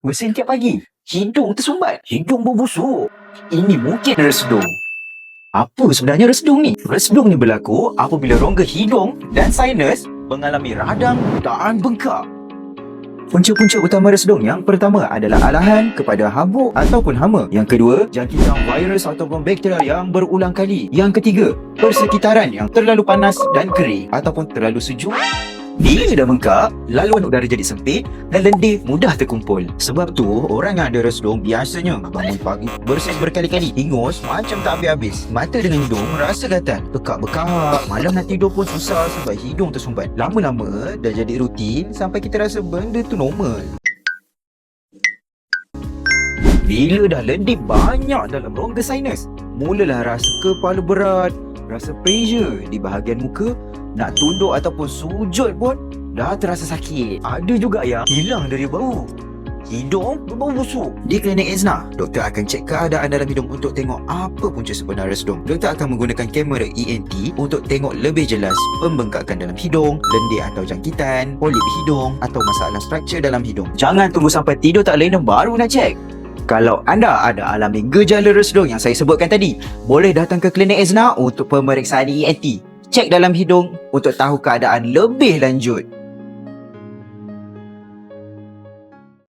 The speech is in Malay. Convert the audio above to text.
Bersin tiap pagi. Hidung tersumbat. Hidung berbusuk. Ini mungkin resedung. Apa sebenarnya resedung ni? Resedung ni berlaku apabila rongga hidung dan sinus mengalami radang dan bengkak. Punca-punca utama resedung yang pertama adalah alahan kepada habuk ataupun hama. Yang kedua, jangkitan virus ataupun bakteria yang berulang kali. Yang ketiga, persekitaran yang terlalu panas dan kering ataupun terlalu sejuk. Bila dah bengkak, laluan udara jadi sempit dan lendir mudah terkumpul. Sebab tu, orang yang ada resedung biasanya bangun pagi bersin berkali-kali, hingus macam tak habis-habis. Mata dengan hidung rasa gatal, bekak-bekak, malam nak tidur pun susah sebab hidung tersumbat. Lama-lama dah jadi rutin sampai kita rasa benda tu normal. Bila dah lendir banyak dalam rongga sinus, mulalah rasa kepala berat, rasa pressure di bahagian muka. Nak tunduk ataupun sujud pun dah terasa sakit. Ada juga yang hilang dari bau. Hidung berbau busuk. Di klinik Ezna, doktor akan cek keadaan dalam hidung untuk tengok apa punca sebenar resedung. Doktor akan menggunakan kamera ENT untuk tengok lebih jelas pembengkakan dalam hidung, lendir atau jangkitan, polip hidung atau masalah struktur dalam hidung. Jangan tunggu sampai tidur tak lena baru nak cek. Kalau anda ada alami gejala resedung yang saya sebutkan tadi, boleh datang ke klinik Ezna untuk pemeriksaan ENT. Cek dalam hidung untuk tahu keadaan lebih lanjut.